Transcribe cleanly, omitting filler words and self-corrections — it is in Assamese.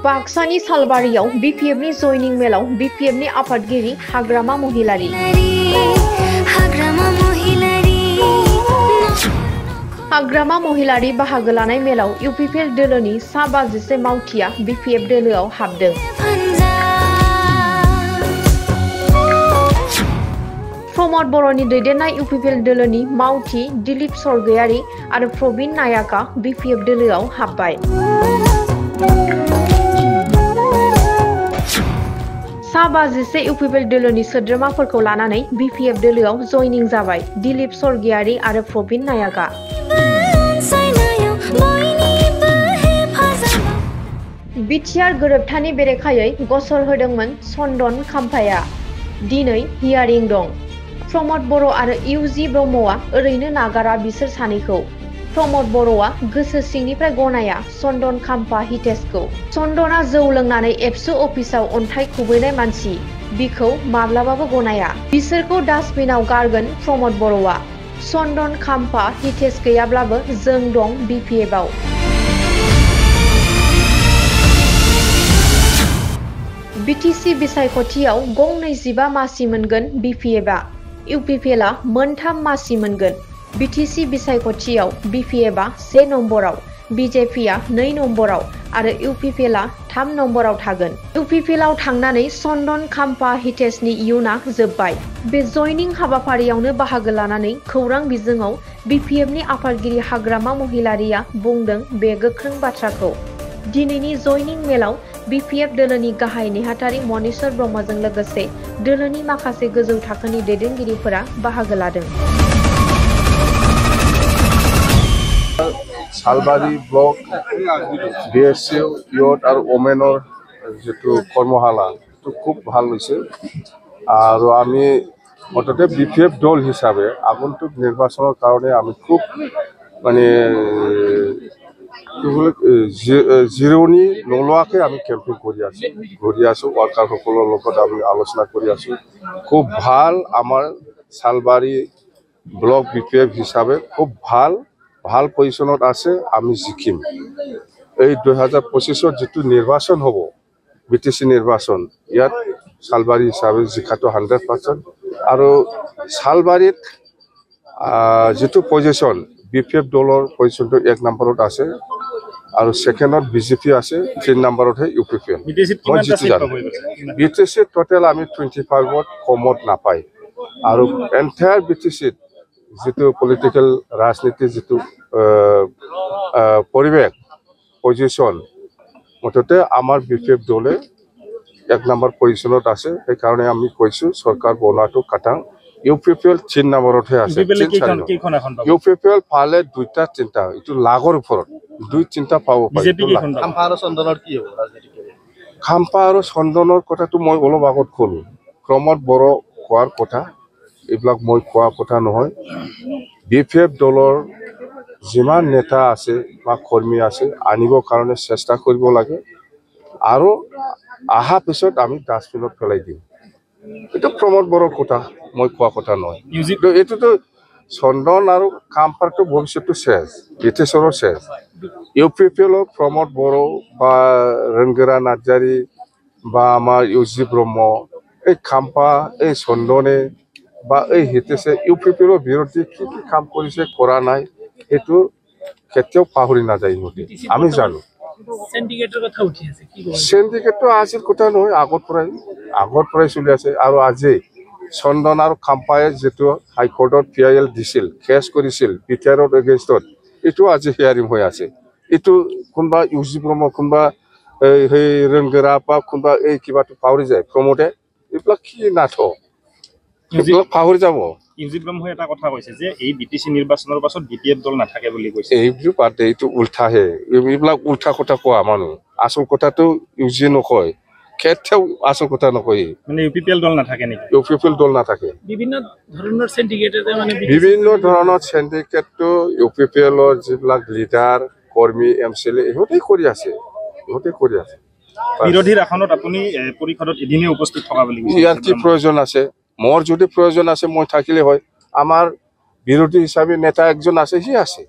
बाक्सानि सालबारियाव बीपीएफनि जयनिं मेलाव बीपीएफनि आफादगिरि हाग्रामा महिलारि बाहागो लानाय मेलाव इउपिपिएल दोलोनि सा 50 मावथिया बीपीएफ दोलोआव हाबदों। प्रमद बर'नि दैदेननाय इउपिपिएल दोलोनि मावथि दिलीप सरगयारी आरो प्रबीण नायाकआ बीपीएफ दोलोआव हाबबाय। सा 50 इउपिपिएल दोलोनि सोद्रोमाफोरखौ लानानै बीपीएफ दोलोआव जयनिं जाबाय दिलीप सरगयारी आरो प्रबीण नायाकआ। बिटिआर गोरोबथानि बेरेखायै गसर होदोंमोन चन्दन खाम्फाया। दिनै हियारिं दं। प्रमद बर' आरो इउजि ब्रह्मआ ओरैनो नागारा बिसोर सानैखौ। प्रमद बर'आ गोसो सिंनिफ्राय गनाया चन्दन खाम्फा हितेशखौ। चन्दना जौ लोंनानै एबसु अफिसाव अन्थाइ खुबैनाय मानसि, बिखौ माब्लाबाबो गनाया। बिसोरखौ डास्टबिनाव गारगोन प्रमद बर'आ। चन्दन खाम्फा हितेश गैयाब्लाबो जों दं बीपीएफआव। बिटिसि बिसायख'थियाव गं 25 मासि मोनगोन बीपीएफआ। इउपिपिएलआ मोनथाम मासि मोनगोन। बिटिसि बिसायख'थियाव बीपीएफआ 1 नम्बराव, बिजेपिआ 2 नम्बराव आरो इउपिपिएलआ 3 नम्बराव थागोन। इउपिपिएलआव थांनानै चन्दन खाम्फा हितेशनि इयुना जोब्बाय। बे जयनिं हाबाफारियावनो बाहागो लानानै खौरां बिजोङाव बीपीएफनि आफादगिरि हाग्रामा महिलारिया बुंदों बे गोख्रों बाथ्राखौ। दिनैनि जयनिं मेलाव बीपीएफ दोलोनि गाहाय नेहाथारि मनेश्वर ब्रह्मजों लोगोसे दोलोनि माखासे गोजौ थाखोनि दैदेनगिरिफोरा बाहागो लादों। सालबारि ब्लक बिएसएफ इयथ और ओमेनर जितु कर्मशाला खूब ভাল হয়েছে और আমি অন্তত বিপিএফ দল হিসাবে আগন্তুক নির্বাচনের কারণে আমি খুব মানে জিৰণি নোলোৱাকৈ আমি কেম্পিং কৰি আছো ওয়াৰ্কাৰসকলৰ লগত আমি আলোচনা কৰি আছো। খুব ভাল আমাৰ সালবাৰী ব্লক বিপিএফ হিসাবে খুব ভাল পজিশনত আছে। আমি জিকিম। এই 2025 যেটো নির্বাচন হব বিটিসি নির্বাচন, ইয়াত সালবাৰী হিসাবে জিকাটো 100% আৰু সালবাৰীত যেটো পজিশন বিপিএফ দলৰ পজিশনটো 1 নম্বৰত আছে আৰু সেকেন্ডত বিজেপি আছে, 3 নম্বৰতহে ইউপিপিএল। বিটিসি টোটাল আমি 25ত কমত নাপাই আৰু এন্টায়াৰ বিটিসিত যেটো পলিটিক্যাল রাজনীতি যেটো পরিবেশ পজিশন মুঠতে আমার বিপিএফ দলে 1 নম্বর পজিশনত আছে। সেই কারণে আমি কৈছো সরকার বনাটো কাটাং। ইউপিপিএল 3 নম্বরতহে আছে। ইউপিপিএল পালে 2টা 3টা এটো লাগৰ ওপৰত 2-3টা পাব পাৰি। খাম্পা আৰু চন্দনৰ কি হ'ব ৰাজনীতি? খাম্পা আৰু চন্দনৰ কথাটো মই অলপ আগত ক'লো। প্ৰমদ বড় কোৱাৰ কথা, এইবিলাক মই কোৱা কথা নহয়। বিপিএফ দলৰ যিমান নেতা আছে বা কৰ্মী আছে আনিবৰ কাৰণে চেষ্টা কৰিব লাগে আৰু আহা পিছত আমি ডাষ্টবিনত পেলাই দিম। এটা প্ৰমদ বড়ৰ কথা, মই কোৱা কথা নহয়। এইটোতো চন্দন আৰু খাম্পাৰটো ভৱিষ্যতটো শেষ, বিটিছৰৰ শেষ। ইউপিপিএলৰ প্ৰমদ বড়ো বা ৰংগৰা নাৰ্জাৰী বা আমাৰ ইউজি ব্ৰহ্ম, এই খাম্পা, এই চন্দনে বা এই হিতেশে ইউপিপিএলৰ বিৰুদ্ধে কি কাম কৰিছে কৰা নাই এইটো কেতিয়াও পাহৰি নাযায় ইহঁতে। আমি জানো সিন্ডিকেটটো আজিৰ কথা নহয়, আগৰ পৰাই চলি আছে। আৰু আজি চন্দন আৰু খাম্পাই যেটো হাইকোৰ্টত PIL দিছিল, কেছ কৰিছিল বিটিআৰৰ এগেইনষ্টত, এইটো আজি হিয়াৰিং হৈ আছে। এইটো কোনোবা ইউজি ব্ৰহ্ম, কোনোবা সেই ৰংগৰা বা কোনোবা এই কিবাটো পাহৰি যায় প্ৰমোদে, এইবিলাক কি নাটক, এইবিলাক পাহৰি যাব। ইউজি ব্ৰহ্মই এটা কথা কৈছে যে এই বিটিসি নিৰ্বাচনৰ পাছত বিপিএফ দল নাথাকে বুলি কৈছে। এইটো পাতে, এইটো উল্টাহে, এইবিলাক উল্টা কথা কোৱা মানুহ। আসল কথাটো ইউজি নকয়, কেতিয়াও আসল কথা নকয়। মানে ইউপিপিএল দল নাথাকে নেকি? ইউপিপিএল দল নাথাকে। বিভিন্ন ধৰণৰ সিন্ডিকেটে মানে সিন্ডিকেটটো ইউপিপিএলৰ যিবিলাক লিডাৰ কৰ্মী MCLA ইহঁতে কৰি আছে। বিৰোধীৰ আসনত আপুনি পৰিষদত এদিনে উপস্থিত থকা বুলি কৈছে। ইয়াৰ কি প্ৰয়োজন আছে? মোৰ যদি প্ৰয়োজন আছে মই থাকিলে হয়। আমাৰ বিৰোধী হিচাপে নেতা একজন আছে, সি আছে।